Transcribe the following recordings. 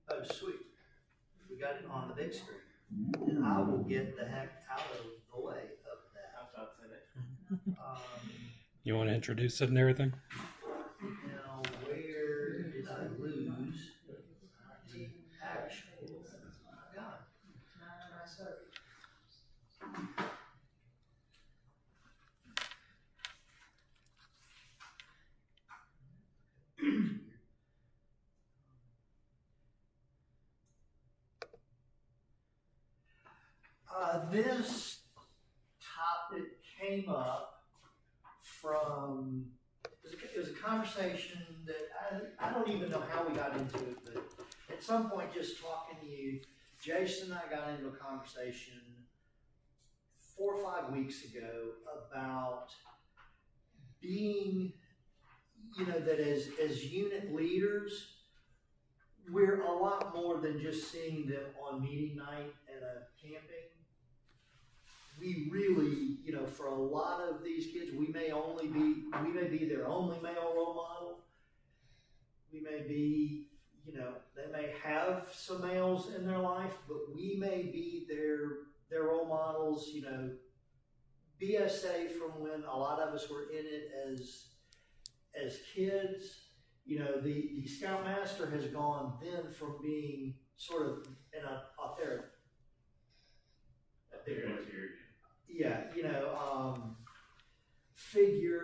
Oh, sweet. We got it on the big screen. And I will get the heck out of the way of that. You want to introduce it and everything? Now, where did I lose the actual gun? This topic came up from, it was a conversation that I don't even know how we got into it, but at some point just talking to you, Jason and I got into a conversation 4 or 5 weeks ago about being, that as unit leaders, we're a lot more than just seeing them on meeting night at a camping. We really, for a lot of these kids, we may be their only male role model. We may be, they may have some males in their life, but we may be their role models, BSA from when a lot of us were in it as kids. The Scoutmaster has gone then from being sort of in a therapy.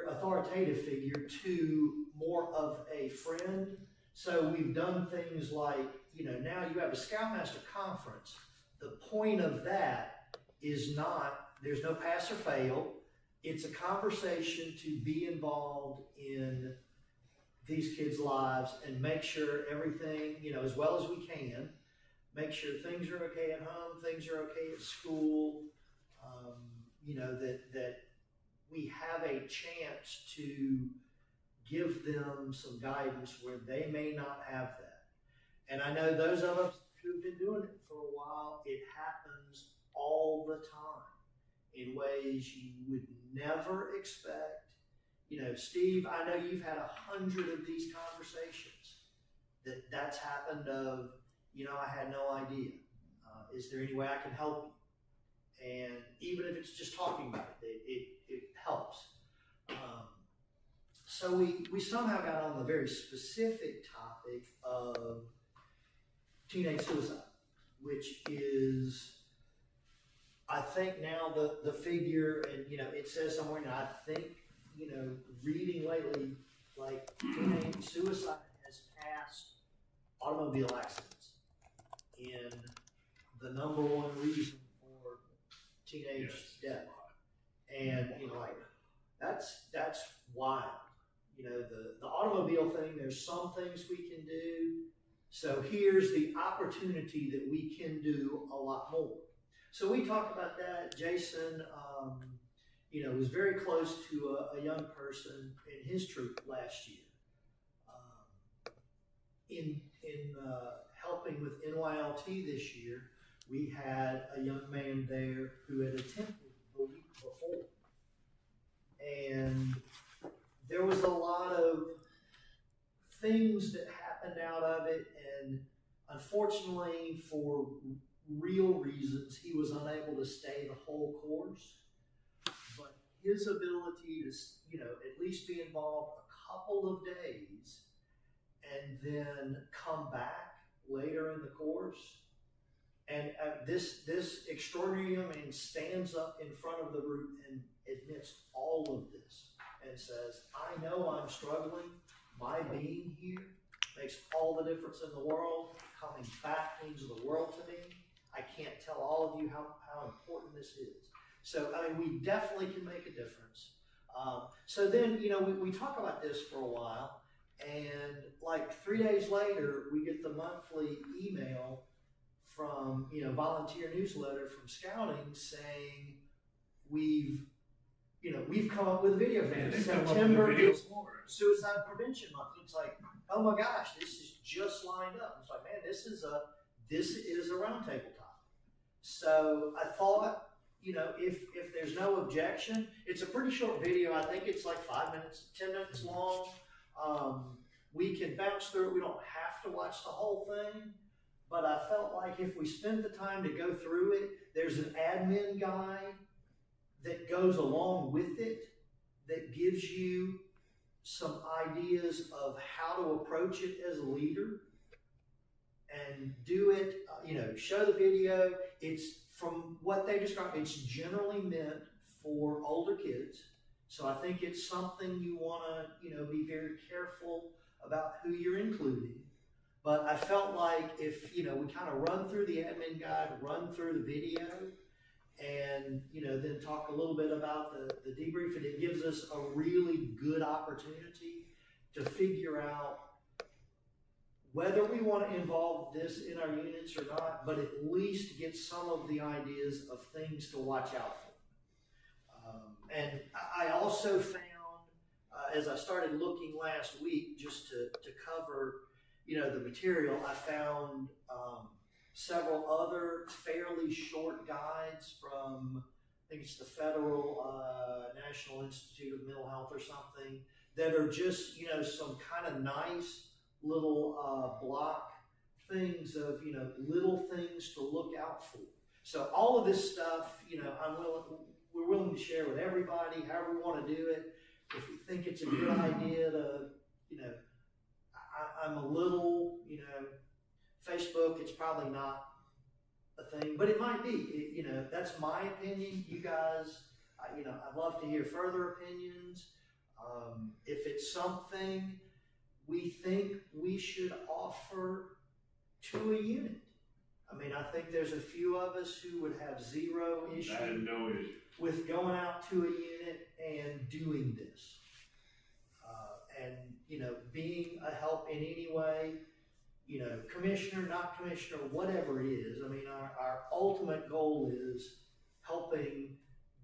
Authoritative figure to more of a friend. So we've done things like, now you have a Scoutmaster conference. The point of that is not, there's no pass or fail. It's a conversation to be involved in these kids' lives and make sure everything, as well as we can, make sure things are okay at home, things are okay at school, that we have a chance to give them some guidance where they may not have that. And I know those of us who've been doing it for a while, it happens all the time in ways you would never expect. Steve, I know you've had 100 of these conversations that's happened of, I had no idea. Is there any way I can help you? And even if it's just talking about it, it helps. So we somehow got on the very specific topic of teenage suicide, which is, I think now the figure, and it says somewhere, and I think, reading lately, like teenage suicide has passed automobile accidents in the number one reason for teenage death. And that's wild. The automobile thing, there's some things we can do. So here's the opportunity that we can do a lot more. So we talked about that. Jason, was very close to a young person in his troop last year. In helping with NYLT this year, we had a young man there who had attempted the week before. And there was a lot of things that happened out of it, and unfortunately, for real reasons, he was unable to stay the whole course. But his ability to, at least be involved a couple of days and then come back later in the course, and this extraordinary young man stands up in front of the group and admits all of this and says, I know I'm struggling. My being here makes all the difference in the world. Coming back means the world to me. I can't tell all of you how important this is. So, we definitely can make a difference. So then, we talk about this for a while, and like 3 days later, we get the monthly email from, volunteer newsletter from Scouting saying, we've come up with a video for this. September is Suicide Prevention Month. It's like, oh my gosh, this is just lined up. It's like, man, this is a roundtable topic. So I thought, if there's no objection, it's a pretty short video. I think it's like 5 minutes, 10 minutes long. We can bounce through it. We don't have to watch the whole thing. But I felt like if we spent the time to go through it, there's an admin guide that goes along with it that gives you some ideas of how to approach it as a leader and do it, show the video. It's from what they describe, it's generally meant for older kids. So I think it's something you want to, be very careful about who you're including. But I felt like if, we kind of run through the admin guide, run through the video, and, then talk a little bit about the debrief, and it gives us a really good opportunity to figure out whether we want to involve this in our units or not, but at least get some of the ideas of things to watch out for. And I also found, as I started looking last week, just to cover, the material, I found several other fairly short guides from, I think it's the Federal National Institute of Mental Health or something, that are just, some kind of nice little block things of, little things to look out for. So all of this stuff, we're willing to share with everybody, however we want to do it. If we think it's a good idea to, I'm a little, Facebook, it's probably not a thing, but it might be. That's my opinion. You guys, I'd love to hear further opinions. If it's something we think we should offer to a unit. I think there's a few of us who would have zero issue with going out to a unit and doing this. And, being a help in any way, commissioner, not commissioner, whatever it is. Our ultimate goal is helping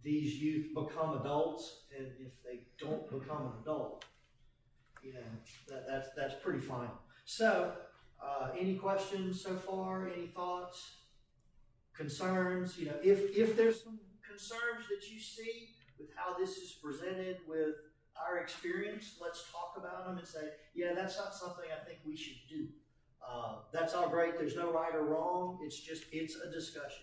these youth become adults, and if they don't become an adult, that's pretty final. So, any questions so far? Any thoughts, concerns? If there's some concerns that you see with how this is presented with our experience, let's talk about them and say, yeah, that's not something I think we should do. That's all great. There's no right or wrong. It's a discussion.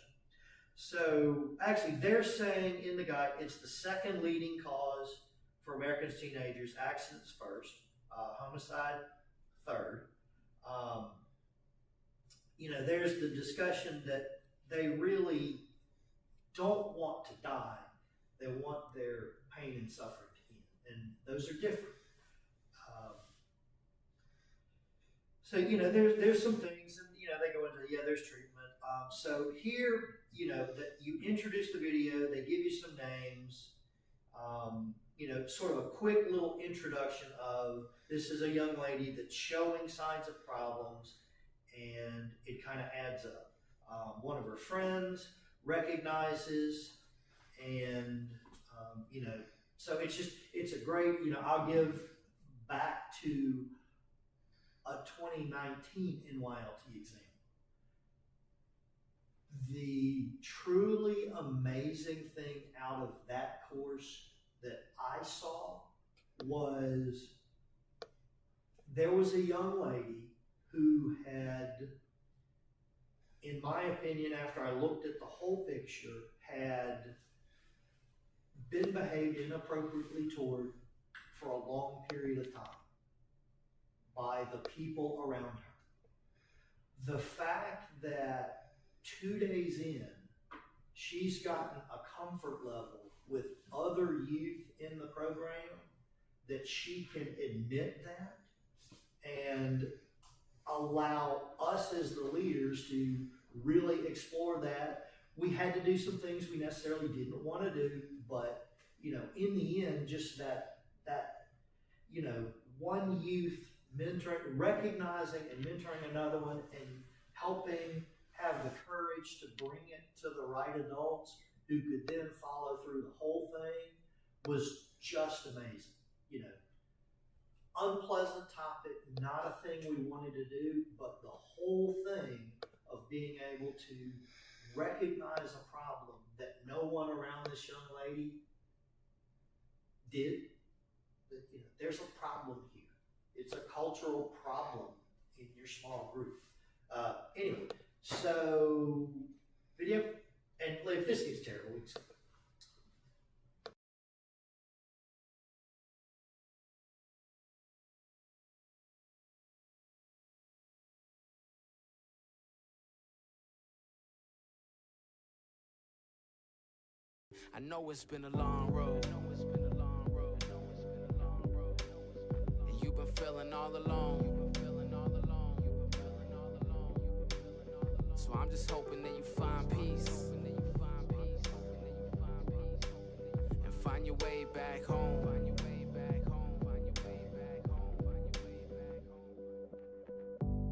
So actually, they're saying in the guide, it's the second leading cause for Americans teenagers. Accidents first, homicide third. There's the discussion that they really don't want to die. They want their pain and suffering to end, and those are different. So there's some things, and they go into there's treatment. So here that you introduce the video, they give you some names. Sort of a quick little introduction of this is a young lady that's showing signs of problems, and it kind of adds up. One of her friends recognizes, and so it's a great, I'll give back to a 2019 NYLT exam. The truly amazing thing out of that course that I saw was there was a young lady who had, in my opinion, after I looked at the whole picture, had been behaved inappropriately toward for a long period of time by the people around her. The fact that 2 days in, she's gotten a comfort level with other youth in the program that she can admit that and allow us as the leaders to really explore that. We had to do some things we necessarily didn't want to do, but in the end, just that one youth mentoring, recognizing and mentoring another one, and helping have the courage to bring it to the right adults who could then follow through the whole thing was just amazing. Unpleasant topic, not a thing we wanted to do, but the whole thing of being able to recognize a problem that no one around this young lady did, that, there's a problem here. It's a cultural problem in your small group. Anyway, so video, and if this gets terrible, we can skip it. I know it's been a long road, and you've been feeling all alone. So I'm just hoping that you find peace and find your way back home.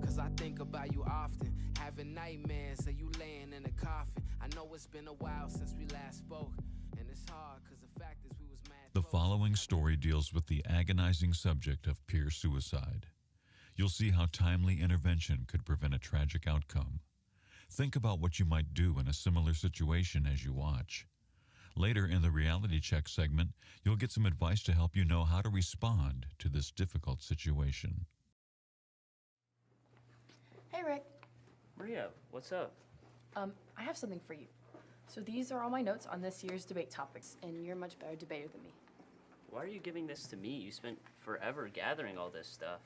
Cause I think about you often, having nightmares of you laying in a coffin. I know it's been a while since we last spoke, and it's hard cause the fact is we was mad. The following story deals with the agonizing subject of peer suicide. You'll see how timely intervention could prevent a tragic outcome. Think about what you might do in a similar situation as you watch. Later in the reality check segment, you'll get some advice to help you know how to respond to this difficult situation. Hey, Rick. Maria, what's up? I have something for you. So these are all my notes on this year's debate topics, and you're a much better debater than me. Why are you giving this to me? You spent forever gathering all this stuff.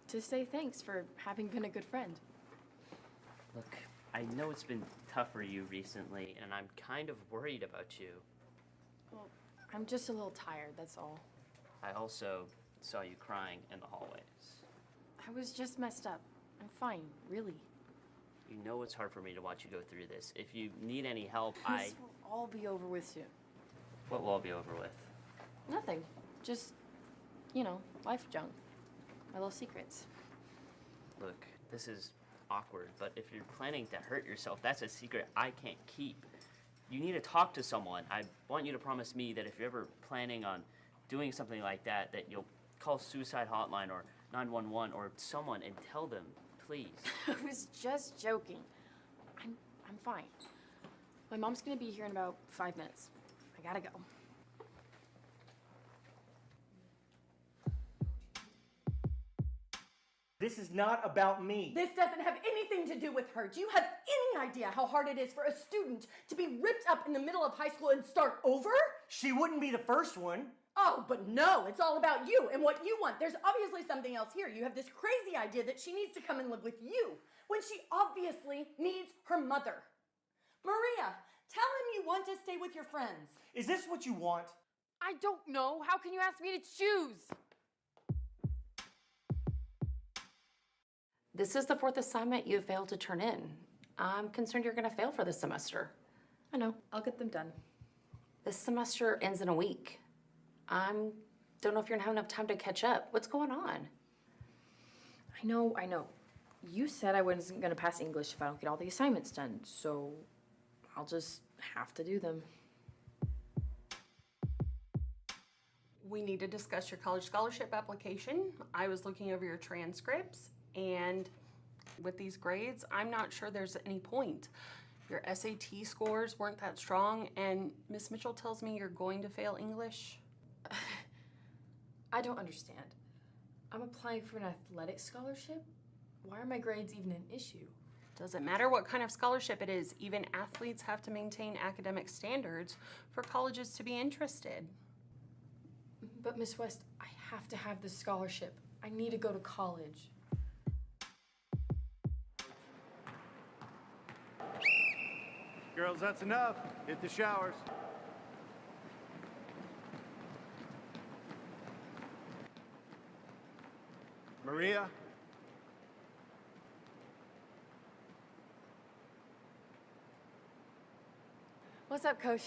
To say thanks for having been a good friend. Look, I know it's been tough for you recently, and I'm kind of worried about you. Well, I'm just a little tired, that's all. I also saw you crying in the hallways. I was just messed up. I'm fine, really. You know it's hard for me to watch you go through this. If you need any help, This will all be over with soon. What will all be over with? Nothing. Just, life junk. My little secrets. Look, this is awkward, but if you're planning to hurt yourself, that's a secret I can't keep. You need to talk to someone. I want you to promise me that if you're ever planning on doing something like that, that you'll call suicide hotline or 911 or someone and tell them, please. I was just joking. I'm fine. My mom's gonna be here in about 5 minutes. I gotta go. This is not about me. This doesn't have anything to do with her. Do you have any idea how hard it is for a student to be ripped up in the middle of high school and start over? She wouldn't be the first one. Oh, but no, it's all about you and what you want. There's obviously something else here. You have this crazy idea that she needs to come and live with you when she obviously needs her mother. Maria, tell him you want to stay with your friends. Is this what you want? I don't know. How can you ask me to choose? This is the 4th assignment you failed to turn in. I'm concerned you're going to fail for this semester. I know. I'll get them done. This semester ends in a week. Don't know if you're going to have enough time to catch up. What's going on? I know. You said I wasn't going to pass English if I don't get all the assignments done, so I'll just have to do them. We need to discuss your college scholarship application. I was looking over your transcripts, and with these grades, I'm not sure there's any point. Your SAT scores weren't that strong, and Miss Mitchell tells me you're going to fail English. I don't understand. I'm applying for an athletic scholarship? Why are my grades even an issue? Doesn't matter what kind of scholarship it is, even athletes have to maintain academic standards for colleges to be interested. But Miss West, I have to have this scholarship. I need to go to college. Girls, that's enough. Hit the showers. Maria? What's up, Coach?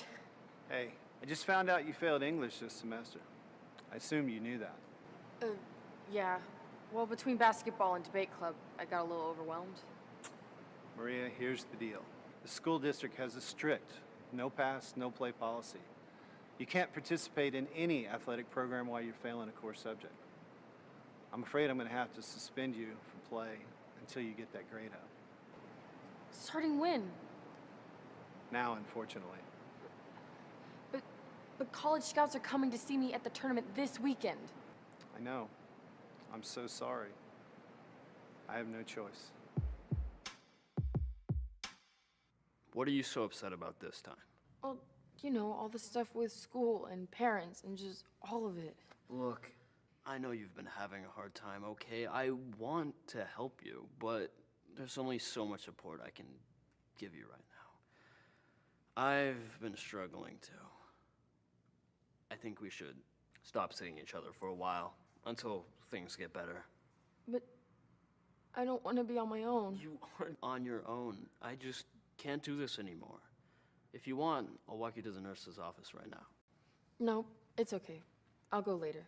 Hey, I just found out you failed English this semester. I assume you knew that. Yeah. Well, between basketball and debate club, I got a little overwhelmed. Maria, here's the deal. The school district has a strict no pass, no play policy. You can't participate in any athletic program while you're failing a core subject. I'm afraid I'm going to have to suspend you from play until you get that grade up. Starting when? now, unfortunately. But college scouts are coming to see me at the tournament this weekend. I know. I'm so sorry. I have no choice. What are you so upset about this time? Well, all the stuff with school and parents and just all of it. Look, I know you've been having a hard time, okay? I want to help you, but there's only so much support I can give you right now. I've been struggling too. I think we should stop seeing each other for a while until things get better. But I don't want to be on my own. You aren't on your own. I just can't do this anymore. If you want, I'll walk you to the nurse's office right now. No, it's okay. I'll go later.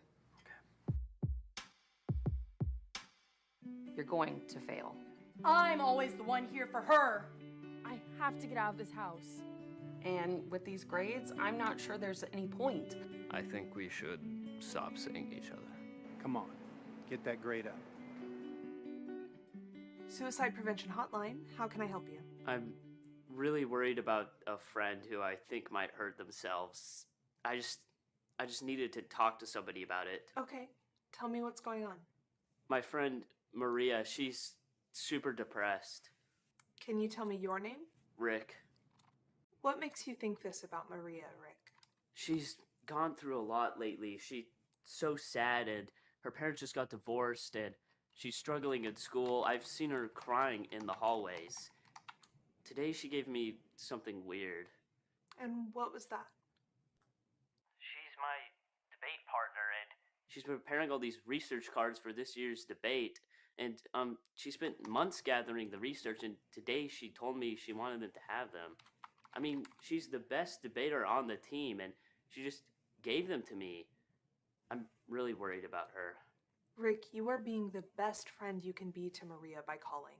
You're going to fail. I'm always the one here for her. I have to get out of this house. And with these grades, I'm not sure there's any point. I think we should stop seeing each other. Come on, get that grade up. Suicide Prevention Hotline, how can I help you? I'm really worried about a friend who I think might hurt themselves. I just needed to talk to somebody about it. Okay, tell me what's going on. My friend Maria, she's super depressed. Can you tell me your name? Rick. What makes you think this about Maria, Rick? She's gone through a lot lately. She's so sad, and her parents just got divorced, and she's struggling in school. I've seen her crying in the hallways. Today she gave me something weird. And what was that? She's my debate partner, and she's been preparing all these research cards for this year's debate. And she spent months gathering the research, and today she told me she wanted them to have them. I mean, she's the best debater on the team, and she just gave them to me. I'm really worried about her. Rick, you are being the best friend you can be to Maria by calling.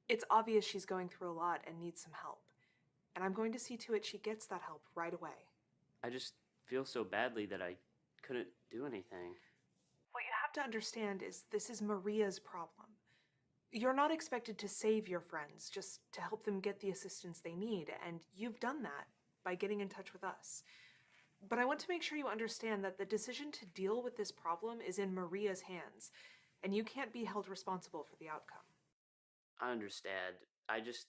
It's obvious she's going through a lot and needs some help. And I'm going to see to it she gets that help right away. I just feel so badly that I couldn't do anything. What you have to understand is this is Maria's problem. You're not expected to save your friends, just to help them get the assistance they need, and you've done that by getting in touch with us. But I want to make sure you understand that the decision to deal with this problem is in Maria's hands, and you can't be held responsible for the outcome. I understand. I just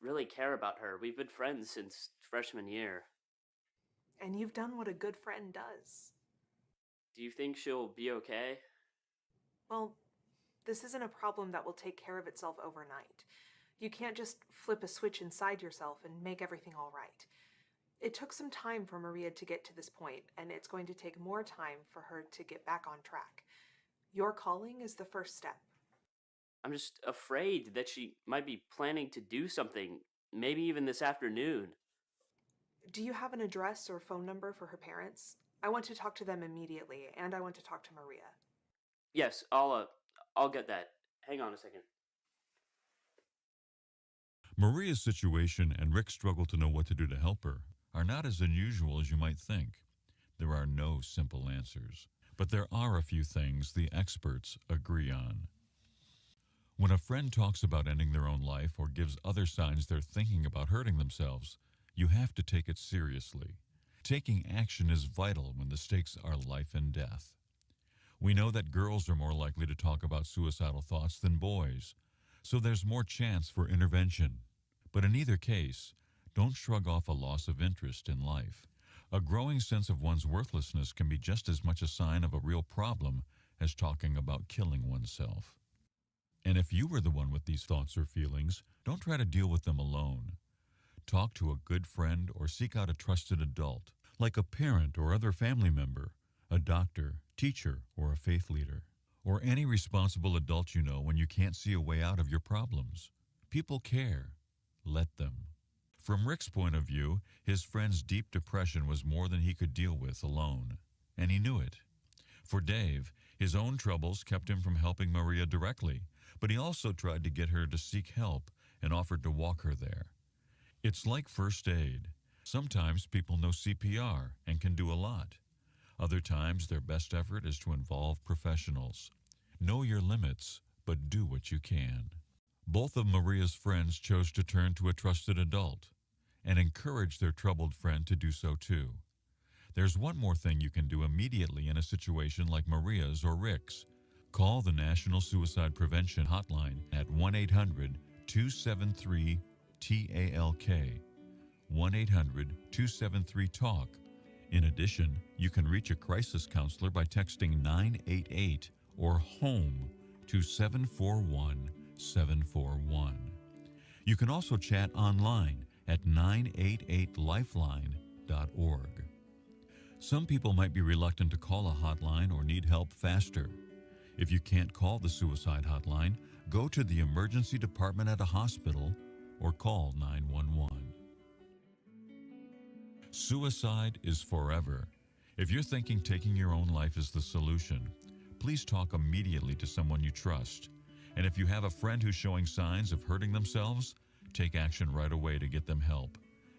really care about her. We've been friends since freshman year. And you've done what a good friend does. Do you think she'll be okay? Well, this isn't a problem that will take care of itself overnight. You can't just flip a switch inside yourself and make everything all right. It took some time for Maria to get to this point, and it's going to take more time for her to get back on track. Your calling is the first step. I'm just afraid that she might be planning to do something, maybe even this afternoon. Do you have an address or phone number for her parents? I want to talk to them immediately, and I want to talk to Maria. Yes, I'll get that. Hang on a second. Maria's situation and Rick's struggle to know what to do to help her are not as unusual as you might think. There are no simple answers, but there are a few things the experts agree on. When a friend talks about ending their own life or gives other signs they're thinking about hurting themselves, you have to take it seriously. Taking action is vital when the stakes are life and death. We know that girls are more likely to talk about suicidal thoughts than boys, so there's more chance for intervention. But in either case, don't shrug off a loss of interest in life. A growing sense of one's worthlessness can be just as much a sign of a real problem as talking about killing oneself. And if you were the one with these thoughts or feelings, don't try to deal with them alone. Talk to a good friend or seek out a trusted adult, like a parent or other family member, a doctor, teacher, or a faith leader, or any responsible adult you know when you can't see a way out of your problems. People care. Let them. From Rick's point of view, his friend's deep depression was more than he could deal with alone, and he knew it. For Dave, his own troubles kept him from helping Maria directly, but he also tried to get her to seek help and offered to walk her there. It's like first aid. Sometimes people know CPR and can do a lot. Other times, their best effort is to involve professionals. Know your limits, but do what you can. Both of Maria's friends chose to turn to a trusted adult, and encourage their troubled friend to do so too. There's one more thing you can do immediately in a situation like Maria's or Rick's. Call the National Suicide Prevention Hotline at 1-800-273-TALK, 1-800-273-TALK. In addition, you can reach a crisis counselor by texting 988 or HOME to 741-741. You can also chat online at 988lifeline.org. Some people might be reluctant to call a hotline or need help faster. If you can't call the suicide hotline, go to the emergency department at a hospital or call 911. Suicide is forever. If you're thinking taking your own life is the solution, please talk immediately to someone you trust. And if you have a friend who's showing signs of hurting themselves, take action right away to get them help.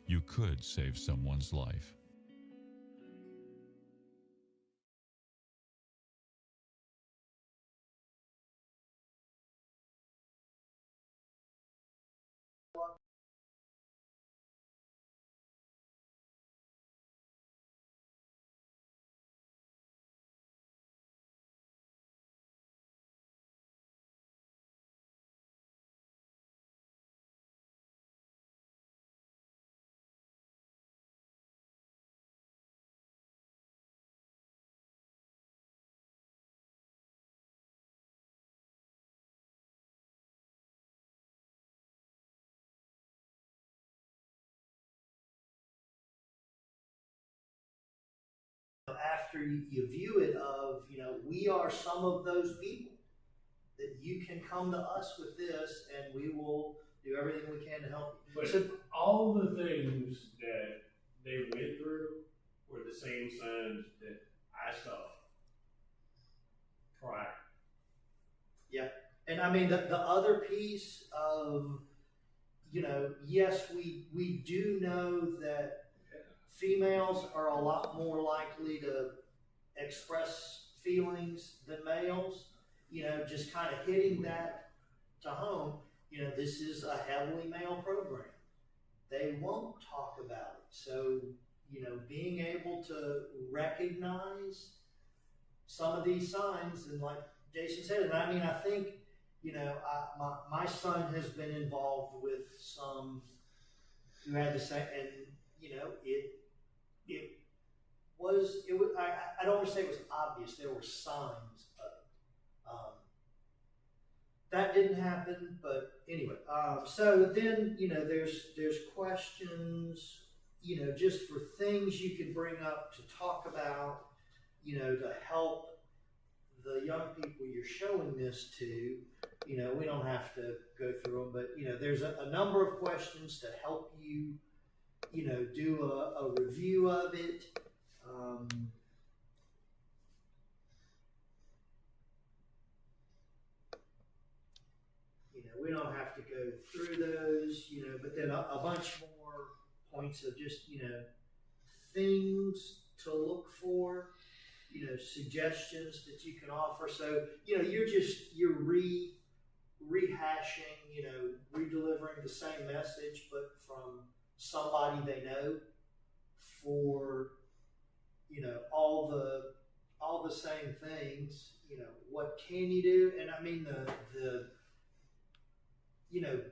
You could save someone's life. After you view it of, we are some of those people, that you can come to us with this and we will do everything we can to help you. But So, all the things that they went through were the same signs that I saw prior. yeah. And I mean, the other piece of, yes, we do know that females are a lot more likely to express feelings than males, just kind of hitting that to home. This is a heavily male program. They won't talk about it. So, being able to recognize some of these signs, and like Jason said, and I mean, I think, my son has been involved with some who had the same, and, I don't want to say it was obvious, there were signs of it. That didn't happen, but anyway, so then, there's questions, just for things you can bring up to talk about, to help the young people you're showing this to. We don't have to go through them, but, there's a number of questions to help you, do a review of it. We don't have to go through those, but then a bunch more points of just, things to look for, suggestions that you can offer. So, you're rehashing, redelivering the same message, but from somebody they know for, all the same things. What can you do? And I mean, the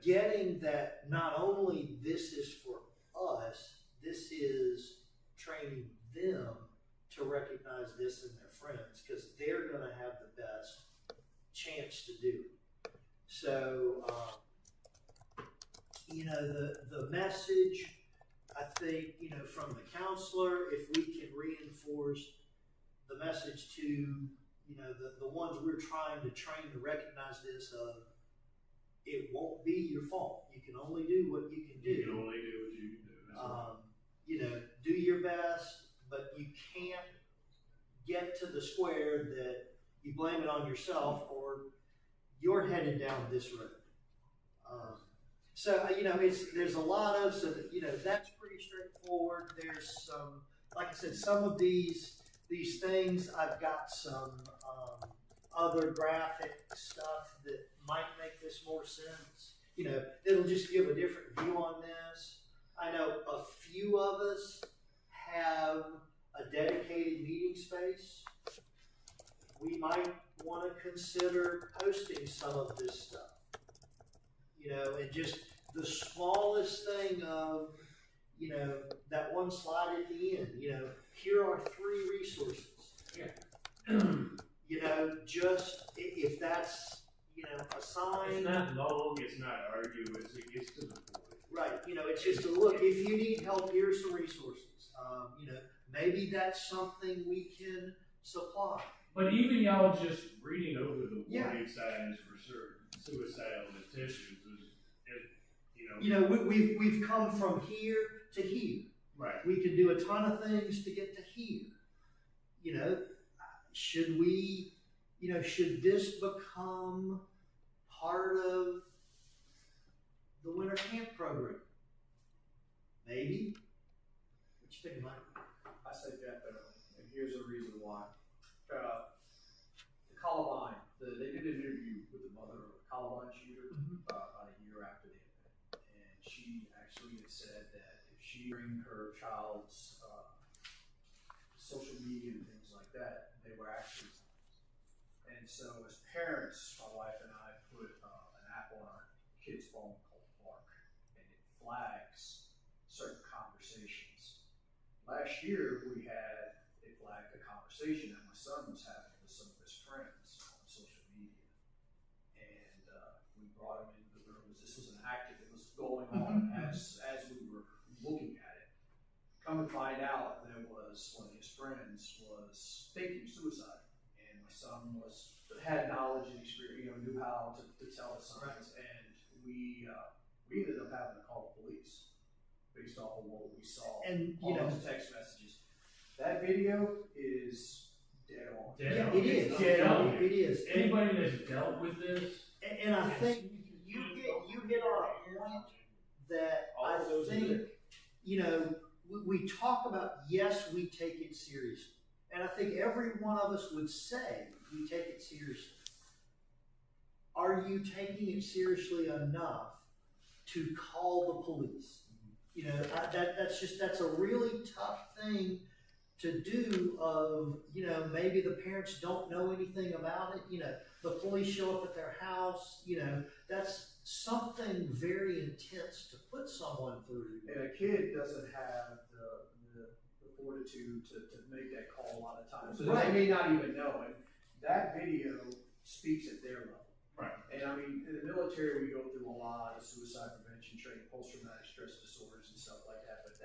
getting that not only this is for us, this is training them to recognize this in their friends, because they're going to have the best chance to do it. So, the message, I think, from the counselor, if we can reinforce the message to, the ones we're trying to train to recognize this of, it won't be your fault. You can only do what you can do. You can only do what you can do. That's right. Do your best, but you can't get to the square that you blame it on yourself or you're headed down this road. So, there's a lot of, so that, that's pretty straightforward. There's some, like I said, some of these things, I've got some other graphic stuff that might make this more sense. It'll just give a different view on this. I know a few of us have a dedicated meeting space. We might want to consider posting some of this stuff. You know, and just the smallest thing of, you know, that one slide at the end, you know, here are 3 resources. Yeah. You know, just if that's, you know, a sign. It's not long, it's not arduous, it gets to the point. Right, you know, it's just a look, if you need help, here's some resources. You know, maybe that's something we can supply. But even y'all just reading over the warning signs for certain suicidal intentions is, you know, we've come from here to here. Right. We can do a ton of things to get to here. You know, should we, you know, should this become part of the winter camp program? Maybe. What you think, Mike? I say definitely, and here's the reason why. The Columbine, they did an interview with the mother of the Columbine shooter about a year after the event, and she actually had said that if she bring her child's social media and things like that, they were actually. And so, as parents, my wife and I put an app on our kids' phone called Bark, and it flags certain conversations. Last year, we had it flagged a conversation that my son was having with some of his friends on social media, and we brought him into the room. This was an active; it was going on as we were looking at it. Come to find out, there was one of his friends was thinking suicide, and my son had knowledge and experience, you know, knew how to tell the signs, and we ended up having to call the police based off of what we saw and on those text messages. That video is dead on. Yeah, it is. Dead on. It is. Anybody that's dealt with this, and I think you hit on a point that I think, you know, we talk about, yes, we take it seriously. And I think every one of us would say we take it seriously. Are you taking it seriously enough to call the police? You know, that's a really tough thing to do of, you know, maybe the parents don't know anything about it. You know, the police show up at their house, you know, that's something very intense to put someone through. And a kid doesn't have the fortitude to make that call a lot of times. So they may not even know. And that video speaks at their level. Right. And I mean, in the military, we go through a lot of suicide prevention training, post-traumatic stress disorders and stuff like that. But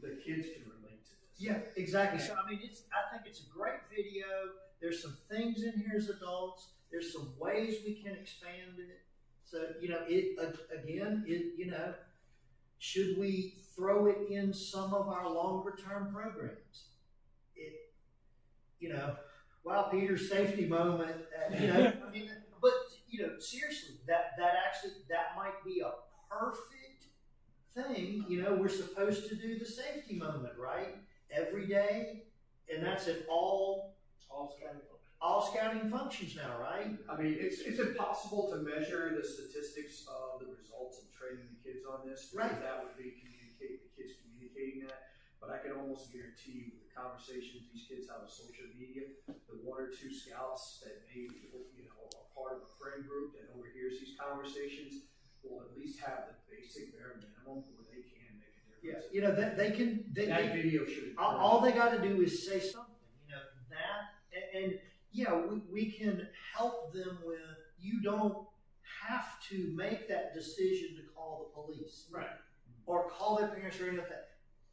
the kids can relate to this. Yeah, exactly. So, I mean, I think it's a great video. There's some things in here as adults. There's some ways we can expand it. So, you know, you know, should we throw it in some of our longer term programs? You know, wow, Peter's safety moment, you know, I mean, but, you know, seriously, that might be a perfect thing. You know, we're supposed to do the safety moment, right? Every day, and that's at all scouting functions now, right? I mean, it's impossible to measure the statistics of the results of training the kids on this, because that would be the kids communicating that. But I can almost guarantee you, with the conversations these kids have on social media, the 1 or 2 scouts that may, you know, are part of a friend group that overhears these conversations will at least have the basic bare minimum where they can make a difference. Yeah, you know, that video should. All they got to do is say something. You know, and yeah, we can help them with. You don't have to make that decision to call the police, right, or call their parents or anything like that.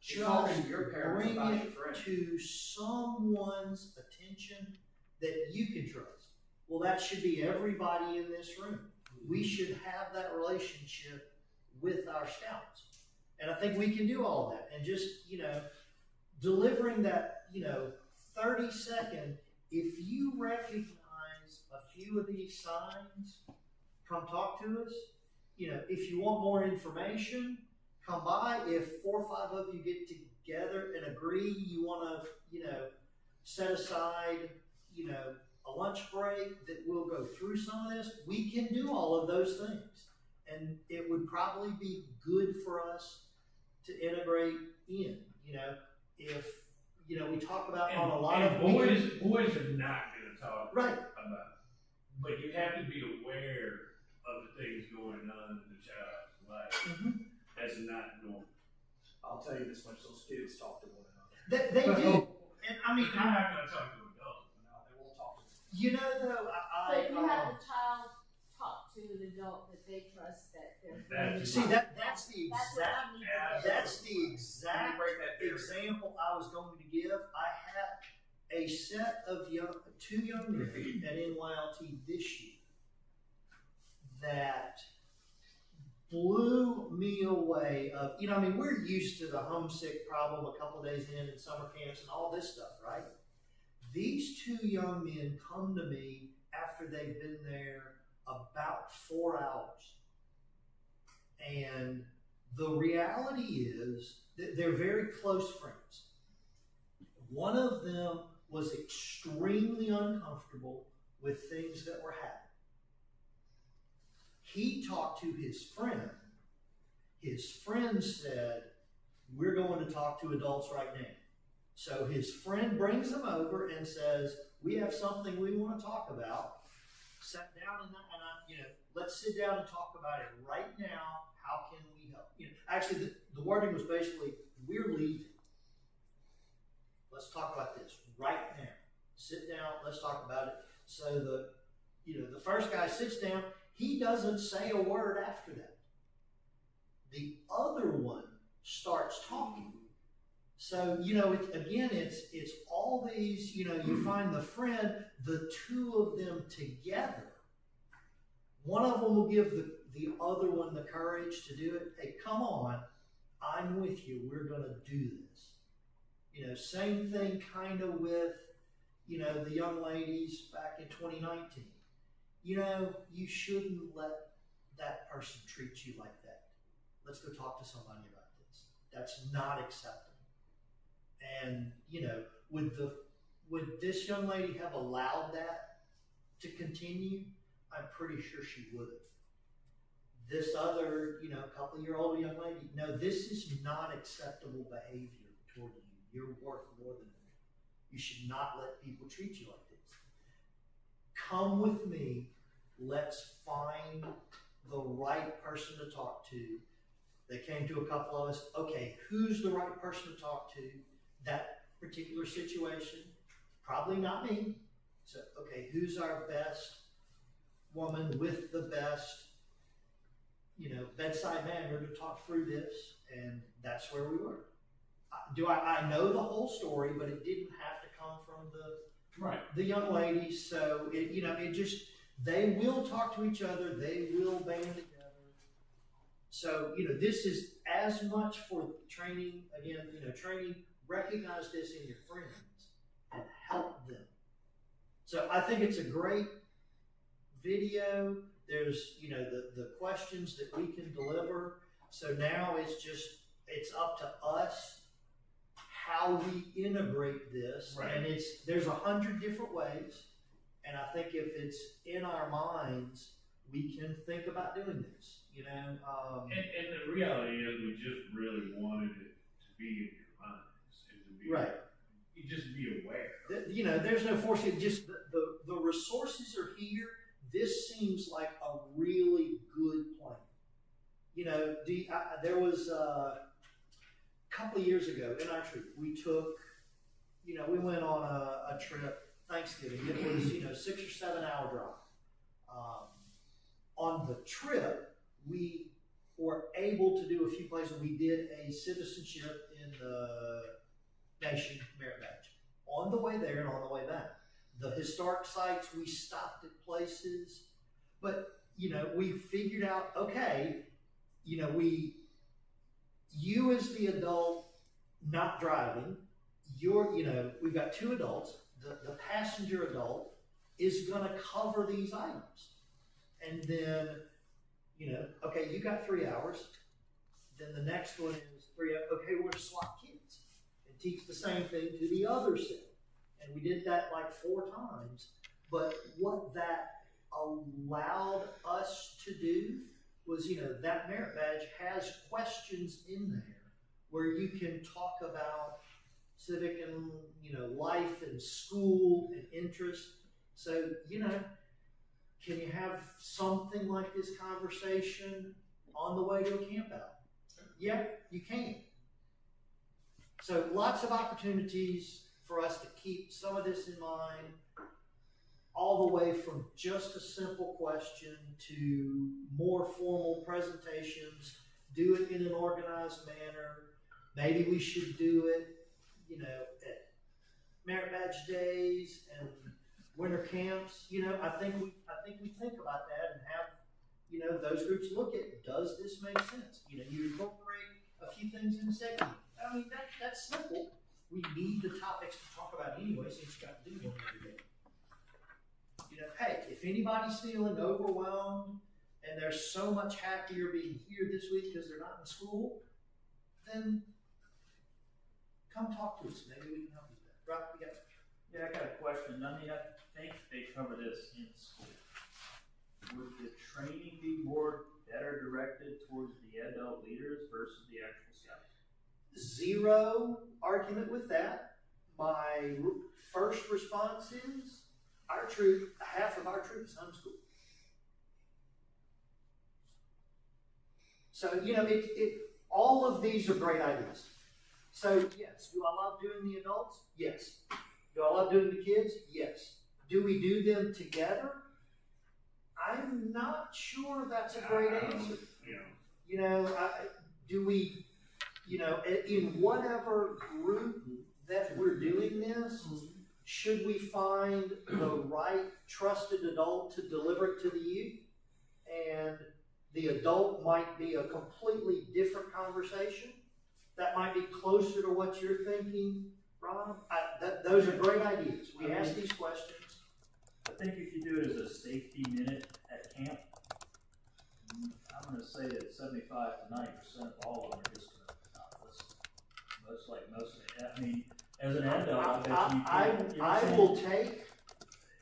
Just your parents bring about it your friend. to someone's attention that you can trust. Well, that should be everybody in this room. We should have that relationship with our scouts. And I think we can do all of that. And just, you know, delivering that, you know, 30-second, if you recognize a few of these signs, come talk to us. You know, if you want more information, come by. If 4 or 5 of you get together and agree you want to, you know, set aside, you know, a lunch break that we'll go through some of this, we can do all of those things. And it would probably be good for us to integrate in. You know, if you know, we talk about And, on a lot and of boys are not going to talk right about, but you have to be aware of the things going on in the child's life. That's not normal. I'll tell you this much: those kids talk to one another. They do, and I mean, they're not going to talk to adults. No, they won't talk to them. You know, though, So if you have the child talk to an adult that they trust, that they're see that's the That's what exact I need to do. that's the exact example I was going to give. I had a set of two young men at NYLT this year that blew me away. Of I mean, we're used to the homesick problem a couple days in summer camps and all this stuff, right? These two young men come to me after they've been there about 4 hours. And the reality is that they're very close friends. One of them was extremely uncomfortable with things that were happening. He talked to his friend. His friend said, "We're going to talk to adults right now." So his friend brings him over and says, "We have something we want to talk about." Sat down and let's sit down and talk about it right now. How can we help? Actually, the wording was basically, "We're leaving. Let's talk about this right now. Sit down. Let's talk about it." So the first guy sits down. He doesn't say a word after that. The other one starts talking. So, it's all these, you find the friend, the two of them together. One of them will give the other one the courage to do it. Hey, come on, I'm with you. We're going to do this. Same thing kind of with, the young ladies back in 2019. You shouldn't let that person treat you like that. Let's go talk to somebody about this. That's not acceptable. And, would this young lady have allowed that to continue? I'm pretty sure she would have. This other, couple-year-old young lady, no, this is not acceptable behavior toward you. You're worth more than that. You should not let people treat you like this. Come with me. Let's find the right person to talk to. They came to a couple of us. Okay, who's the right person to talk to? That particular situation, probably not me. So, okay, who's our best woman with the best, bedside manner to talk through this? And that's where we were. I know the whole story, but it didn't have to come from the young ladies. So they will talk to each other. They will band together. So, this is as much for training, training, recognize this in your friends and help them. So I think it's a great video. There's, the questions that we can deliver. So now it's up to us how we integrate this. Right. And there's 100 different ways. And I think if it's in our minds, we can think about doing this, And the reality is we just really wanted it to be in your minds. And to be, right. You just be aware. There's no forcing. Just the resources are here. This seems like a really good plan. There was a couple of years ago in our troop, we took, we went on a trip, Thanksgiving. It was, 6 or 7 hour drive. On the trip, we were able to do a few places. We did a citizenship in the Nation Merit Badge on the way there and on the way back. The historic sites, we stopped at places, but we figured out, okay, you as the adult not driving, we've got two adults. The passenger adult is going to cover these items, and then okay, you got 3 hours. Then the next one is 3 hours. Okay, we're going to swap kids and teach the same thing to the other set. And we did that like 4 times. But what that allowed us to do was, that merit badge has questions in there where you can talk about civic and, life and school and interest. So, can you have something like this conversation on the way to a camp out? Yeah, you can. So lots of opportunities for us to keep some of this in mind, all the way from just a simple question to more formal presentations. Do it in an organized manner. Maybe we should do it, at merit badge days and winter camps. I think we think about that and have, those groups look at, does this make sense? You incorporate a few things in a second. I mean, that's simple. We need the topics to talk about anyway, so you've got to do one every day. Hey, if anybody's feeling overwhelmed and they're so much happier being here this week because they're not in school, then come talk to us. Maybe we can help you with that. Rob, we got. Yeah, I got a question. I mean, I think they cover this in school. Would the training be better directed towards the adult leaders versus the actual scouts? Zero argument with that. My first response is our troop, half of our troop is homeschooled. So, all of these are great ideas. So, yes, do I love doing the adults? Yes. Do I love doing the kids? Yes. Do we do them together? I'm not sure that's a great answer. Do we, in whatever group that we're doing this, should we find the right trusted adult to deliver it to the youth? And the adult might be a completely different conversation. That might be closer to what you're thinking, Rob. Those are great ideas. We ask these questions. I think if you do it as a safety minute at camp, I'm going to say that 75 to 90% of all of them are just going to not listen. Most of it. I mean, as an adult, I bet you can. I will take.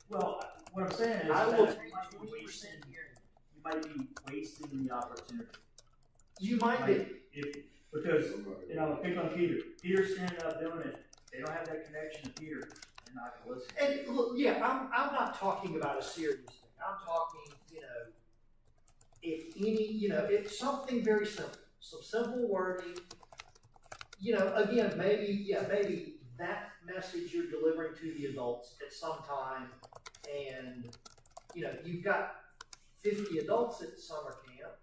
Well, what I'm saying is I will take 20% here. You might be wasting the opportunity. You might be. Because, pick on Peter. Peter's standing up doing it. They don't have that connection to Peter. They're not going to listen. And look, I'm not talking about a serious thing. I'm talking, it's something very simple. Some simple wording. Again, maybe that message you're delivering to the adults at some time, and, you've got 50 adults at summer camp,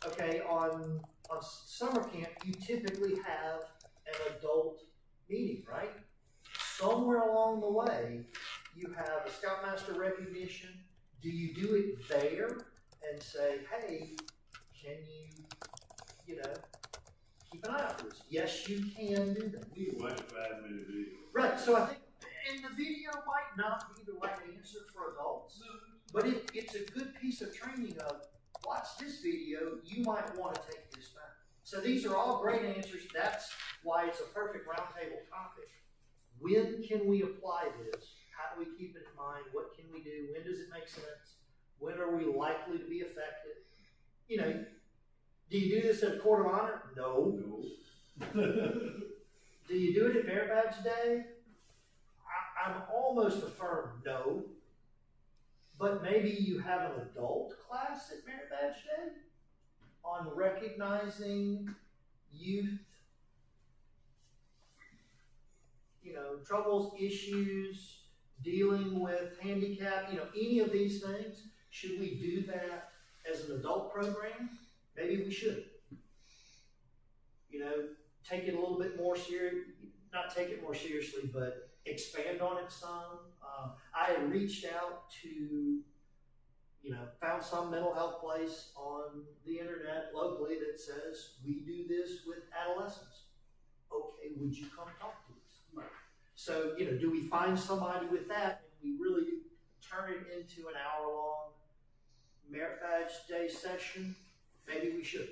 okay, on summer camp, you typically have an adult meeting, right? Somewhere along the way, you have a Scoutmaster recognition. Do you do it there and say, hey, can you, keep an eye out for us? Yes, you can do that. We watch a 5-minute video. Right, so I think, and the video might not be the right answer for adults, but it's a good piece of training of, watch this video, you might want to take this back. So these are all great answers. That's why it's a perfect roundtable topic. When can we apply this? How do we keep it in mind? What can we do? When does it make sense? When are we likely to be affected? Do you do this at a court of honor? No. Do you do it at Merit Badge Day? I'm almost a firm no. But maybe you have an adult class at Merit Badge Day on recognizing youth, troubles, issues, dealing with handicap, any of these things. Should we do that as an adult program? Maybe we should. Take it a little bit more not take it more seriously, but expand on it some. I had reached out to, found some mental health place on the internet locally that says, we do this with adolescents. Okay, would you come talk to us? Right. So, do we find somebody with that and we really turn it into an hour-long Merit Badge Day session? Maybe we should.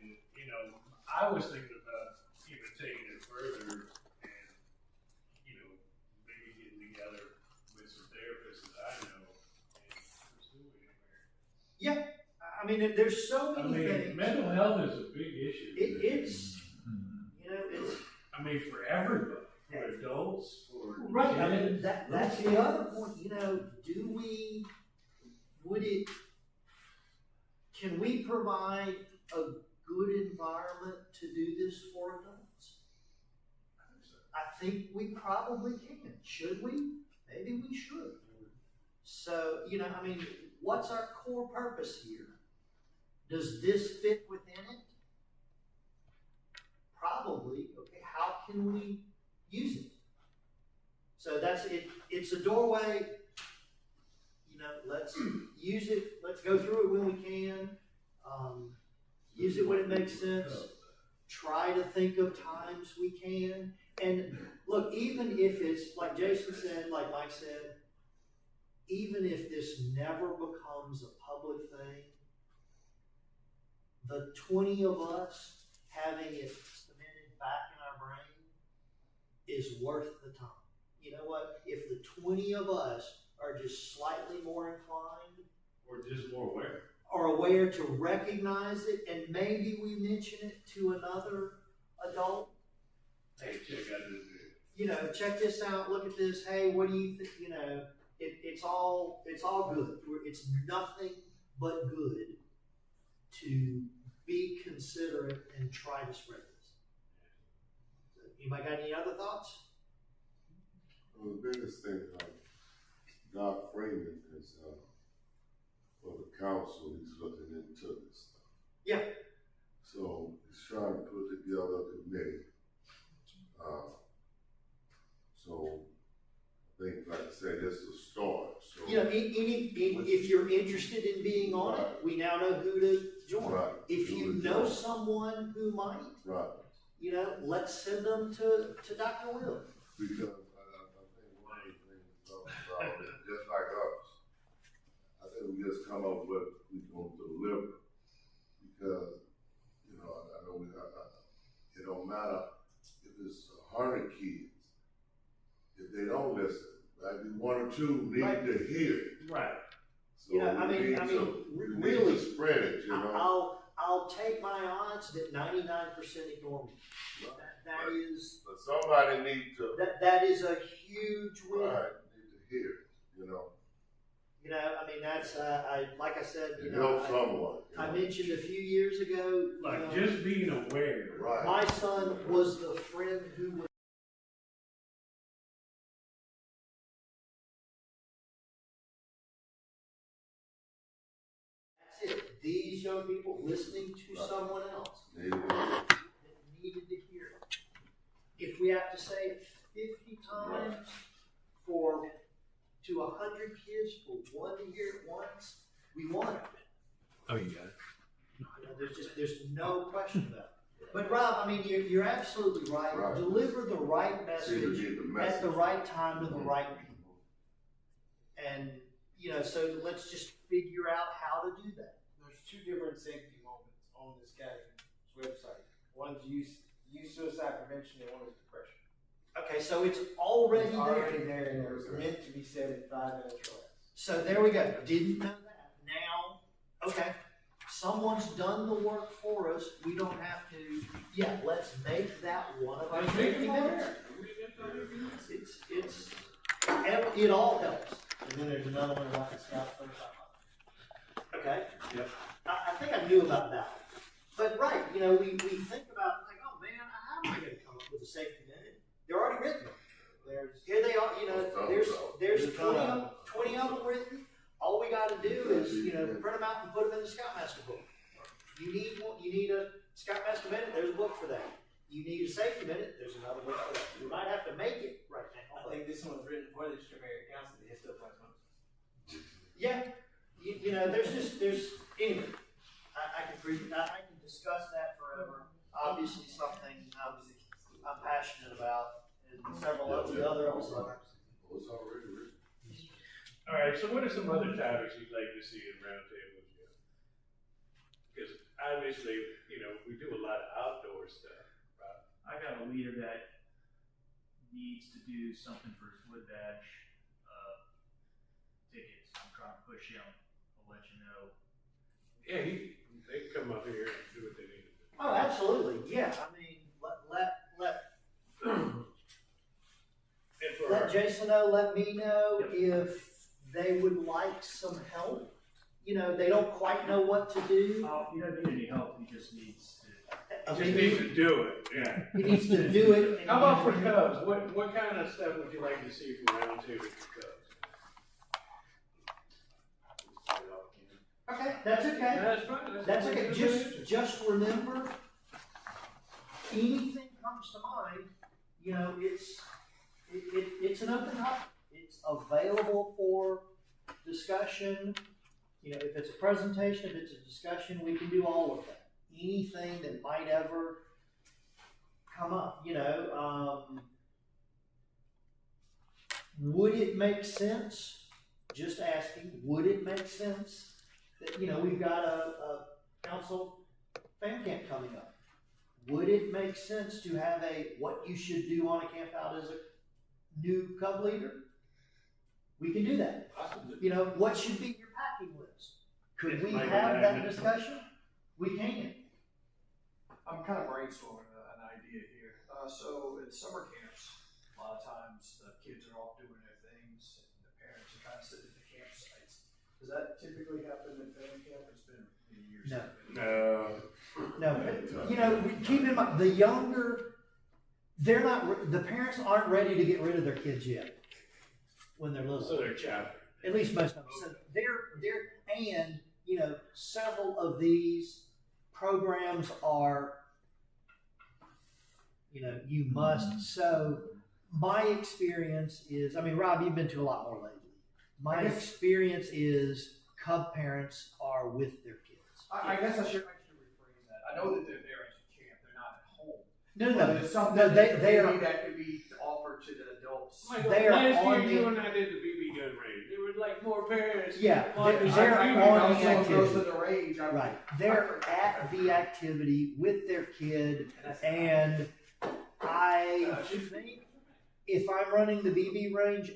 And, I was thinking about even taking it further and, maybe getting together with some therapists that I know and pursuing it. Yeah. I mean, there's so many things. Mental health is a big issue. mean, for everybody, for adults, for Right, I kids, mean, that's the other point, you know, can we provide a good environment to do this for adults? I think we probably can. Should we? Maybe we should. So, you know, I mean, what's our core purpose here? Does this fit within it? Probably. Okay, how can we use it? So that's it. It's a doorway. You know, let's use it. Let's go through it when we can. Use it when it makes sense. Try to think of times we can. And look, even if it's like Jason said, like Mike said, even if this never becomes a public thing, the 20 of us having it cemented back in our brain is worth the time. You know what? If the 20 of us are just slightly more inclined, or just more aware, are aware to recognize it, and maybe we mention it to another adult. hey, check out this video. You know, check this out. Look at this. Hey, what do you think? You know, it's all good. It's nothing but good to be considerate and try to spread this. So, anybody got any other thoughts? Well, the biggest thing, Doc Freeman is for the council. He's looking into this stuff. Yeah. So he's trying to put together a committee. So I think, like I said, it's the start. So You know, if you're interested in being on it, we now know who to join. Right. If you know someone who might, you know, let's send them to Dr. Will. Because I think one of the things about it, just like us, I think we just come up with what we're going to deliver. Because, you know, I know it don't matter if it's 100 kids. If they don't listen, maybe one or two need to hear it. Right. So You know, I we mean, need really, to spread it, you know. I'll take my odds that 99% ignore me. That is. But somebody needs to. That is a huge win. Right, need to hear it, you know. You know, I mean, that's like I said. You It know, helps someone. I mentioned a few years ago. Like just being aware. Right. My son was the friend who was. That's it. These young people listening to someone else that needed to hear it. If we have to say it 50 times to 100 kids for one to hear it once, we want it. Oh, you got it. You know, there's no question about it. But Rob, I mean, you're absolutely right. Deliver the right message at the right time to the right people. And, you know, so let's just figure out how to do that. There's two different safety moments on this academy's website. One's use suicide prevention and one is depression. Okay, so it's already there and it was meant to be said in 5 minutes or less. So there we go. Didn't know that. Now, okay, someone's done the work for us. We don't have to. Yeah, let's make that one of our safety minutes. It all helps. And then there's another one about the Scout first. Okay. Yep. I think I knew about that. But right, you know, we think about like, oh man, how am I going to come up with a safety minute? They're already written. Here they are. You know, there's 20 of them written. All we got to do is, you know, print them out and put them in the Scoutmaster book. You need a Scoutmaster minute. There's a book for that. You need a safety minute. There's another book for that. You might have to make it right now. I think this one's written for the extraordinary council. It still applies most. Yeah, you know, there's anyway. I can discuss that forever. Obviously, something I'm passionate about, and several of the other episodes. It's already written. All right, so what are some other topics you'd like to see in Roundtable, Jim? Because obviously, you know, we do a lot of outdoor stuff, right? I got a leader that needs to do something for his wood badge tickets. I'm trying to push him. I'll let you know. Yeah, they can come up here and do what they need to do. Oh, absolutely. Yeah, I mean, let let Jason know, let me know if they would like some help. You know, they don't quite know what to do. He doesn't need any help, he just needs to. He just needs to do it, yeah. He needs to do it. How about for Cubs? What kind of stuff would you like to see from Roundtable for Cubs? Okay, that's okay. That's fine. That's okay. Just remember, anything comes to mind, you know, it's an open topic. It's available for discussion. You know, if it's a presentation, if it's a discussion, we can do all of that. Anything that might ever come up, you know, would it make sense? Just asking, would it make sense that, you know, we've got a council fan camp coming up? Would it make sense to have a what you should do on a camp out as a new Cub leader? We can do that. You know, what should be your packing list? Could we have that discussion? We can. I'm kind of brainstorming an idea here. So at summer camps, a lot of times the kids are off doing their things and the parents are kind of sitting at the campsites. Does that typically happen at fan camp? It's been many years. No. You know, keep in mind, the younger, the parents aren't ready to get rid of their kids yet when they're little. So they're chopping. At least most of them. So and, you know, several of these programs are, you know, you must. So my experience is, I mean, Rob, you've been to a lot more lately. My experience is Cub parents are with their kids. I guess I should rephrase that. I know that they're there at camp, they're not at home. No. But it's something they are, that could be offered to the adults. They are last on year, the, you and I did the BB gun range. There were like more parents. Yeah, they're on the activity. Right, they're at the activity with their kid, and I think if I'm running the BB range,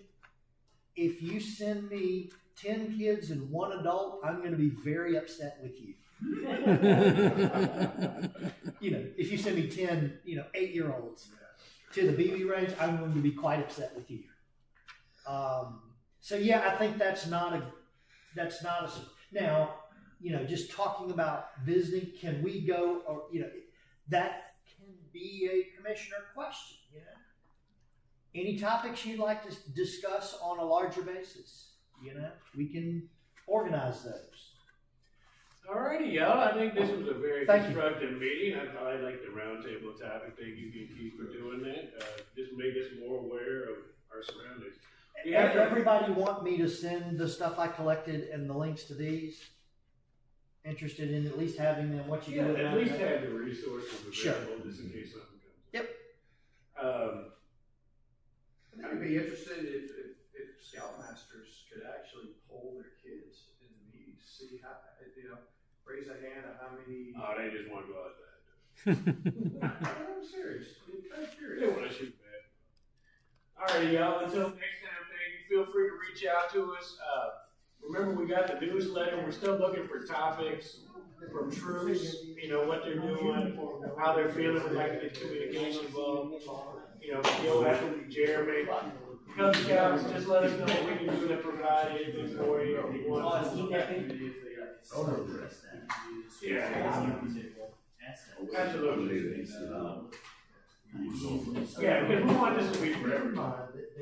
if you send me 10 kids and 1 adult, I'm going to be very upset with you. You know, if you send me 10, 8-year-olds to the BB range, I'm going to be quite upset with you. So yeah, I think that's not a, now, just talking about visiting, can we go, or, that can be a commissioner question, Any topics you'd like to discuss on a larger basis, we can organize those. Alrighty, y'all. I think this was a very Thank constructive meeting. I like the roundtable topic. Thank you, Keith, for doing that. Just make us more aware of our surroundings. Everybody want me to send the stuff I collected and the links to these? Interested in at least having them? What you do? At least have the resources available just in case something comes. Yep. I'd be interested if Scoutmasters could actually poll their kids in the meetings, see how, raise a hand of how many. Oh, they just want to go outside. I'm serious. I'm curious. They want to shoot bad. Alrighty, y'all. Until next time, thank you. Feel free to reach out to us. Remember, we got the newsletter. We're still looking for topics from troops. What they're doing, how they're feeling. We'd like to get communication involved. Gil, Jeremy, Cub Scouts, just let us know what we can do to provide anything for you if you want. Yeah. Absolutely. Yeah, because we want this to be for everybody.